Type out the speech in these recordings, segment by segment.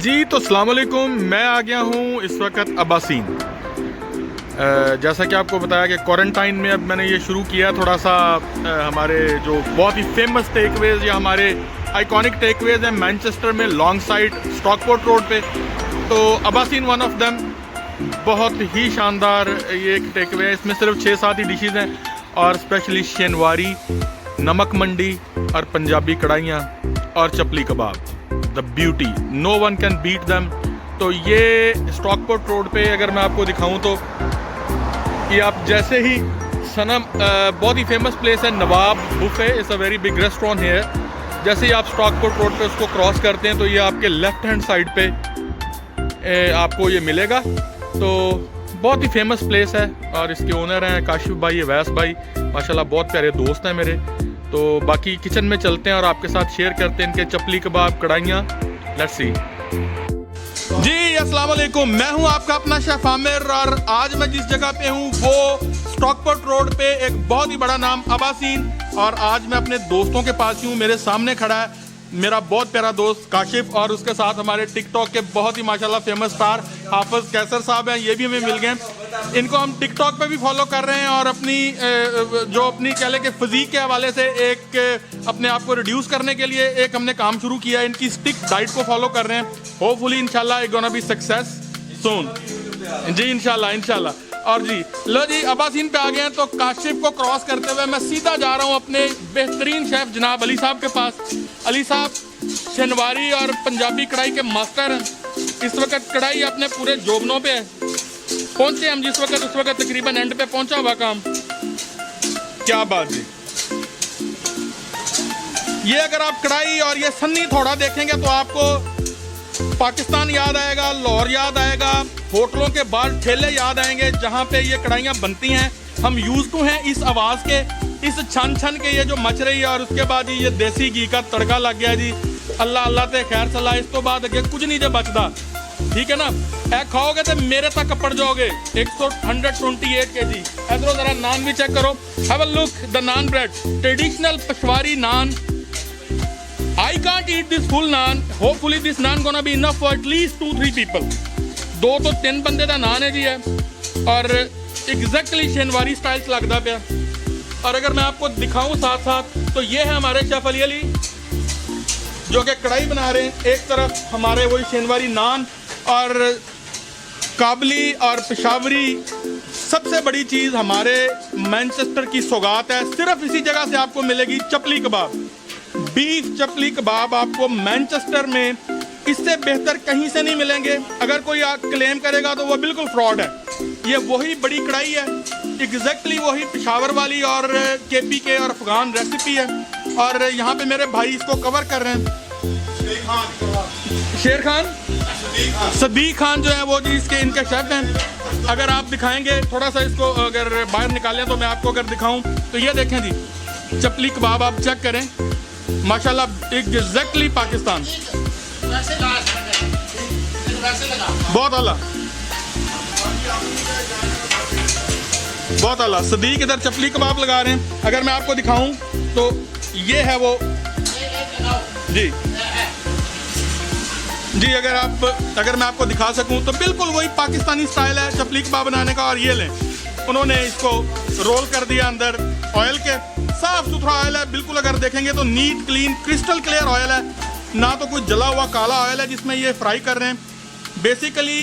जी तो अस्सलाम वालेकुम। मैं आ गया हूँ इस वक्त अब्बासीन। जैसा कि आपको बताया कि क्वारंटाइन में अब मैंने ये शुरू किया थोड़ा सा हमारे जो बहुत ही फेमस टेकवेज या हमारे आइकॉनिक टेकवेज हैं मैनचेस्टर में लॉन्ग साइड स्टॉकपोर्ट रोड पे। तो अब्बासीन वन ऑफ देम बहुत ही शानदार ये एक टेकवे है। इसमें सिर्फ 6-7 ही डिशेज़ हैं और स्पेशली शेनवारी, नमक मंडी और पंजाबी कढ़ाइयाँ और chapli kabab, the beauty, no one can beat them. तो ये स्टॉकपोर्ट रोड पे अगर मैं आपको दिखाऊं तो ये आप जैसे ही सनम बहुत ही फेमस प्लेस है Nawab Buffet, is a very big restaurant है। जैसे ही आप स्टॉकपोर्ट रोड पे उसको क्रॉस करते हैं तो ये आपके लेफ्ट हैंड साइड पे आपको ये मिलेगा। तो बहुत ही फेमस प्लेस है और इसके ओनर हैं काशिफ भाई, वैस भाई, माशाल्लाह बहुत प्यारे दोस्त हैं मेरे। तो बाकी किचन में चलते हैं और आपके साथ शेयर करते हैं इनके चपली कबाब, कढ़ाइयाँ। Let's see. जी अस्सलाम वालेकुम, मैं हूं आपका अपना शेफ आमिर और आज मैं जिस जगह पे हूं वो स्टॉकपोर्ट रोड पे एक बहुत ही बड़ा नाम अब्बासीन। और आज मैं अपने दोस्तों के पास ही हूं। मेरे सामने खड़ा है मेरा बहुत प्यारा दोस्त काशिफ और उसके साथ हमारे टिकटॉक के बहुत ही माशाल्लाह फेमस स्टार हाफिज कैसर साहब हैं। ये भी हमें मिल गए। इनको हम टिकटॉक पे भी फॉलो कर रहे हैं और अपनी जो अपनी कह लें कि फिजीक के हवाले से एक अपने आप को रिड्यूस करने के लिए एक हमने काम शुरू किया है। इनकी स्टिक डाइट को फॉलो कर रहे हैं। होपफुली इंशाल्लाह इट गोना बी सक्सेस सून जी, इंशाल्लाह। और जी लो जी अब्बासीन पे आ गए हैं तो काशिफ को क्रॉस करते हुए मैं सीधा जा रहा हूँ अपने बेहतरीन शेफ जनाब अली साहब के पास। अली साहब शनवारी और पंजाबी कढ़ाई के मास्टर हैं। इस वक्त कढ़ाई अपने पूरे जोबनों पे है। पहुंचे हम जिस वक्त उस वक्त तकरीबन एंड पे पहुंचा हुआ काम। क्या बात जी। ये अगर आप कढ़ाई और ये सन्नी थोड़ा देखेंगे तो आपको पाकिस्तान याद आएगा, लाहौर याद आएगा, होटलों के बाहर ठेले याद आएंगे जहाँ पे ये कढ़ाइयाँ बनती हैं। हम यूज टू हैं इस आवाज़ के, इस छन छन के ये जो मच रही है। और उसके बाद ये देसी घी का तड़का लग गया जी। अल्लाह अल्लाह ते खैर सलाह। इस तो बाद अगे कुछ नहीं जो बचता, ठीक है ना। ए खाओगे तो मेरे तक पड़ जाओगे। 128 kg। इधरों जरा नान भी चेक करो। Have a look the naan bread, traditional Peshawari naan. I can't eat this full naan. Hopefully this naan gonna be enough for at least 2-3 people. 2 तो 3 बंदे का नान है जी है और एग्जैक्टली शेनवारी स्टाइल लगता पाया। और अगर मैं आपको दिखाऊं साथ साथ तो ये है हमारे शेफ अली जो कि कढ़ाई बना रहे हैं। एक तरफ हमारे वही शेनवारी नान और काबली और पेशावरी। सबसे बड़ी चीज़ हमारे मैनचेस्टर की सौगात है, सिर्फ इसी जगह से आपको मिलेगी चपली कबाब। बीफ चपली कबाब आपको मैनचेस्टर में इससे बेहतर कहीं से नहीं मिलेंगे। अगर कोई क्लेम करेगा तो वो बिल्कुल फ्रॉड है। ये वही बड़ी कढ़ाई है, एग्जैक्टली वही पेशावर वाली और केपी के और अफगान रेसिपी है। और यहाँ पे मेरे भाई इसको कवर कर रहे हैं। शेर खान, सदीक खान जो है वो जी इसके इनके शेफ हैं। अगर आप दिखाएंगे थोड़ा सा इसको अगर बाहर निकालें तो मैं आपको अगर दिखाऊं तो ये देखें जी चपली कबाब आप चेक करें माशाल्लाह एग्जैक्टली पाकिस्तान। बहुत आला, बहुत आला। सदीक इधर चपली कबाब लगा रहे हैं। अगर मैं आपको दिखाऊं तो ये है वो जी जी। अगर मैं आपको दिखा सकूं तो बिल्कुल वही पाकिस्तानी स्टाइल है चपली कबाब बनाने का। और ये लें, उन्होंने इसको रोल कर दिया अंदर ऑयल के। साफ सुथरा ऑयल है बिल्कुल। अगर देखेंगे तो neat clean crystal clear oil है, ना तो कोई जला हुआ काला ऑयल है जिसमें ये फ्राई कर रहे हैं। बेसिकली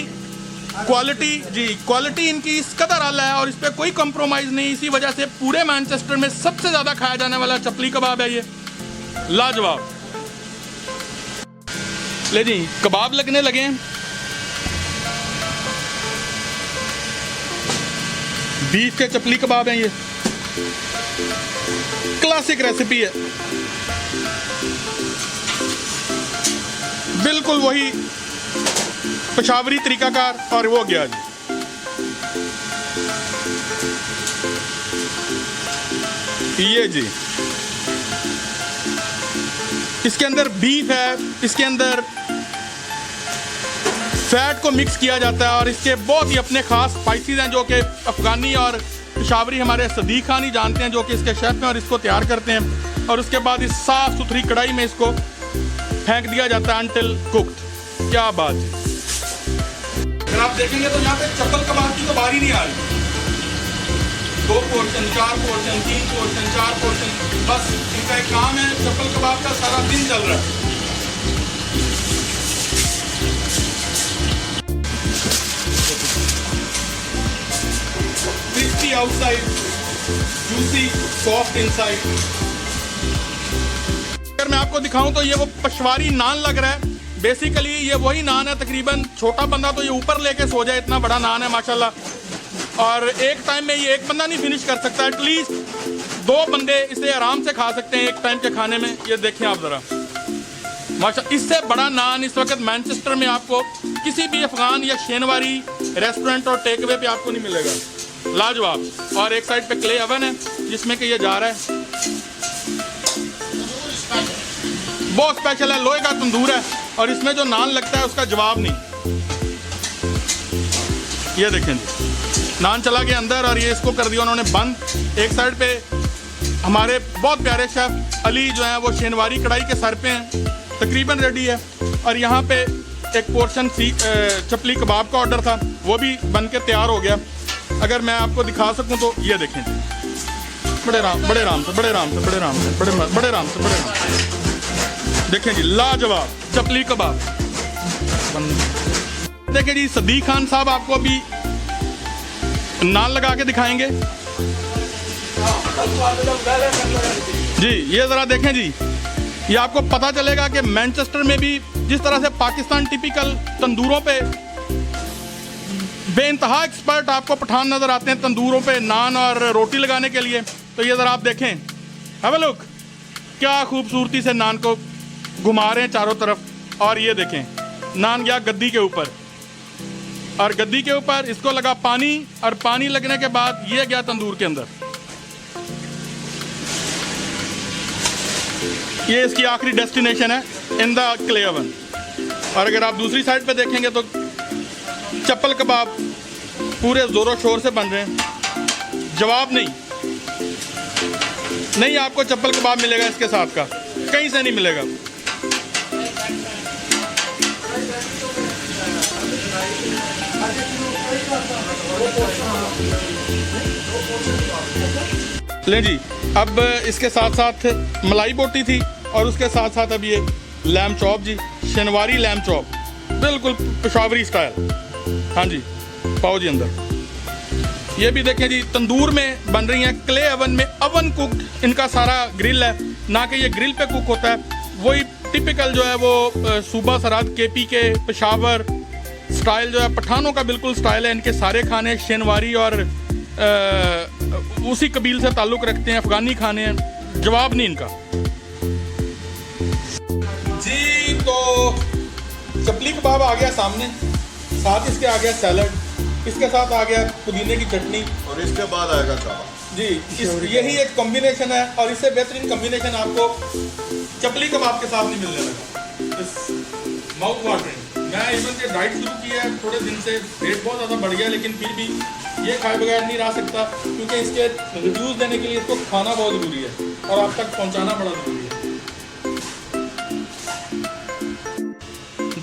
क्वालिटी जी, क्वालिटी इनकी इस कदर आला है और इस पर कोई कंप्रोमाइज़ नहीं। इसी वजह से पूरे मैनचेस्टर में सबसे ज़्यादा खाया जाने वाला चपली कबाब है ये। लाजवाब। ले जी कबाब लगने लगे हैं। बीफ के चपली कबाब हैं ये, क्लासिक रेसिपी है, बिल्कुल वही पेशावरी तरीकाकार। और वो गया जी ये जी, इसके अंदर बीफ है, इसके अंदर फैट को मिक्स किया जाता है और इसके बहुत ही अपने खास स्पाइसेस हैं जो कि अफगानी और पेशावरी हमारे सदीक खान ही जानते हैं जो कि इसके शेफ हैं और इसको तैयार करते हैं। और उसके बाद इस साफ़ सुथरी कढ़ाई में इसको फेंक दिया जाता है अनटिल कुक्ड। क्या बात है। अगर आप देखेंगे तो यहाँ पे चप्पल कबाब की तो बारी नहीं आ रही। 2 पोर्शन, 4 पोर्शन, 3 पोर्शन, 4 पोर्शन, बस इनका एक काम है। चप्पल कबाब का सारा दिन चल रहा है। Crispy outside, juicy soft inside. अगर मैं आपको दिखाऊं तो ये वो पशवारी नान लग रहा है। बेसिकली ये वही नान है, तकरीबन छोटा बंदा तो ये ऊपर लेके सो जाए, इतना बड़ा नान है माशाल्लाह। और एक टाइम में ये एक बंदा नहीं फिनिश कर सकता, एटलीस्ट 2 बंदे इसे आराम से खा सकते हैं एक टाइम के खाने में। ये देखें आप ज़रा माशाल्लाह, इससे बड़ा नान इस वक्त मैनचेस्टर में आपको किसी भी अफगान या शेनवारी रेस्टोरेंट और टेक अवे पे आपको नहीं मिलेगा। लाजवाब। और एक साइड पे क्ले ओवन है जिसमें कि ये जा रहा है, बहुत स्पेशल है, लोहे का तंदूर है और इसमें जो नान लगता है उसका जवाब नहीं। ये देखें जी, नान चला गया अंदर और ये इसको कर दिया उन्होंने बंद। एक साइड पे हमारे बहुत प्यारे शेफ अली जो हैं वो शेनवारी कढ़ाई के सर पे हैं, तकरीबन रेडी है। और यहाँ पे एक पोर्शन चपली कबाब का ऑर्डर था, वो भी बन के तैयार हो गया। अगर मैं आपको दिखा सकूं तो ये देखें, बड़े आराम से देखें जी, लाजवाब चपली कबाब। देखें जी, सदीक खान साहब आपको अभी नान लगा के दिखाएंगे जी। ये ज़रा देखें जी, ये आपको पता चलेगा कि मैनचेस्टर में भी जिस तरह से पाकिस्तान टिपिकल तंदूरों पे बेइंतहा एक्सपर्ट आपको पठान नज़र आते हैं तंदूरों पे नान और रोटी लगाने के लिए, तो ये ज़रा आप देखें, हैव अ लुक, क्या खूबसूरती से नान को घुमा रहे हैं चारों तरफ। और ये देखें, नान गया गद्दी के ऊपर और गद्दी के ऊपर इसको लगा पानी और पानी लगने के बाद ये गया तंदूर के अंदर। ये इसकी आखिरी डेस्टिनेशन है इन द क्ले ओवन। और अगर आप दूसरी साइड पे देखेंगे तो चप्पल कबाब पूरे ज़ोरों शोर से बन रहे हैं, जवाब नहीं आपको चप्पल कबाब मिलेगा इसके साथ का, कहीं से नहीं मिलेगा। ले जी, अब इसके साथ साथ मलाई बोटी थी और उसके साथ साथ अब ये लैम चॉप जी, शेनवारी लैम चॉप, बिल्कुल पेशावरी स्टाइल। हाँ जी, पाओ जी अंदर। ये भी देखें जी, तंदूर में बन रही हैं, क्ले ओवन में, ओवन कुक्ड इनका सारा ग्रिल है, ना कि ये ग्रिल पे कुक होता है। वही टिपिकल जो है वो सूबा सरहद केपी के पेशावर स्टाइल जो है, पठानों का बिल्कुल स्टाइल है। इनके सारे खाने शेनवारी और उसी कबील से ताल्लुक़ रखते हैं, अफगानी खाने हैं, जवाब नहीं इनका जी। तो चपली कबाब आ गया सामने, साथ इसके आ गया सैलड, इसके साथ आ गया पुदीने की चटनी और इसके बाद आएगा चावल जी। यही एक कॉम्बिनेशन है और इससे बेहतरीन कॉम्बिनेशन आपको चपली कबाब के साथ नहीं मिलने लगा। Mouth watering. मैं इवन के डाइट शुरू की है थोड़े दिन से, वेट बहुत ज़्यादा बढ़ गया, लेकिन फिर भी ये खाए बगैर नहीं रह सकता, क्योंकि इसके रिव्यूज़ देने के लिए इसको खाना बहुत ज़रूरी है और आप तक पहुंचाना बड़ा ज़रूरी है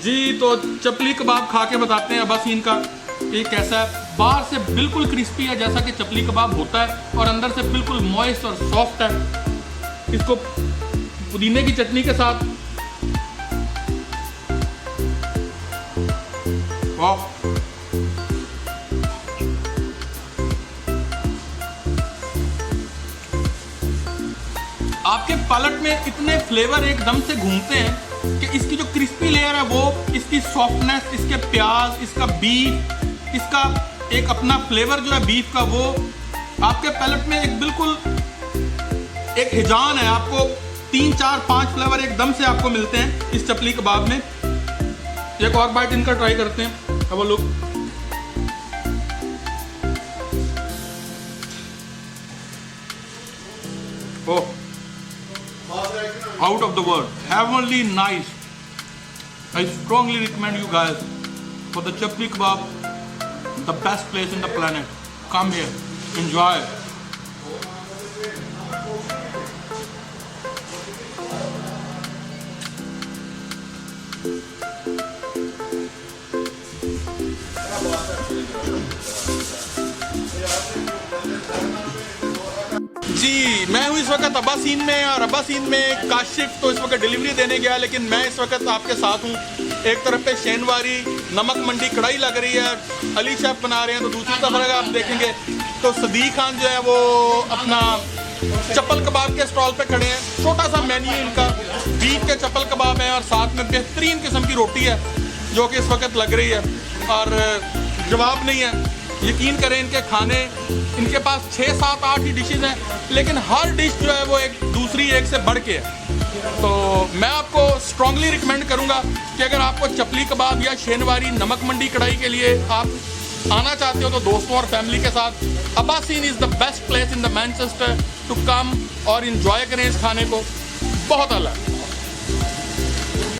जी। तो चपली कबाब खा के बताते हैं बस इनका ये कैसा है। बाहर से बिल्कुल क्रिस्पी है जैसा कि चपली कबाब होता है, और अंदर से बिल्कुल मॉइस्ट और सॉफ्ट है। इसको पुदीने की चटनी के साथ, वाह, आपके पालट में इतने फ्लेवर एकदम से घूमते हैं कि इसकी जो क्रिस्पी लेयर है वो, इसकी सॉफ्टनेस, इसके प्याज, इसका बीफ, इसका एक अपना फ्लेवर जो है बीफ का, वो आपके पैलेट में एक बिल्कुल एक हिजान है। आपको 3, 4, 5 फ्लेवर एकदम से आपको मिलते हैं इस चपली कबाब में। एक और बाइट इनका ट्राई करते हैं। अब look, oh, out of the world, heavenly nice. I strongly recommend you guys for the chapli kebab, the best place in the planet. Come here, enjoy. जी, मैं हूँ इस वक्त अब्बासीन में, और अब्बासीन में काशिफ तो इस वक्त डिलीवरी देने गया, लेकिन मैं इस वक्त आपके साथ हूँ। एक तरफ पे शहनवारी नमक मंडी कढ़ाई लग रही है, अली शेफ बना रहे हैं, तो दूसरी तरफ अगर आप देखेंगे तो सदीक खान जो है वो अपना चप्पल कबाब के स्टॉल पे खड़े हैं। छोटा सा मेन्यू इनका, बीफ के चप्पल कबाब है और साथ में बेहतरीन किस्म की रोटी है जो कि इस वक्त लग रही है, और जवाब नहीं है। यकीन करें इनके खाने, इनके पास 6, 7, 8 ही डिशेज हैं, लेकिन हर डिश जो है वो एक दूसरी एक से बढ़ के है। तो मैं आपको स्ट्रांगली रिकमेंड करूंगा कि अगर आपको चपली कबाब या शहनवारी नमक मंडी कढ़ाई के लिए आप आना चाहते हो तो दोस्तों और फैमिली के साथ Abbasin is the best place in the Manchester to come और इन्जॉय करें इस खाने को। बहुत अलग।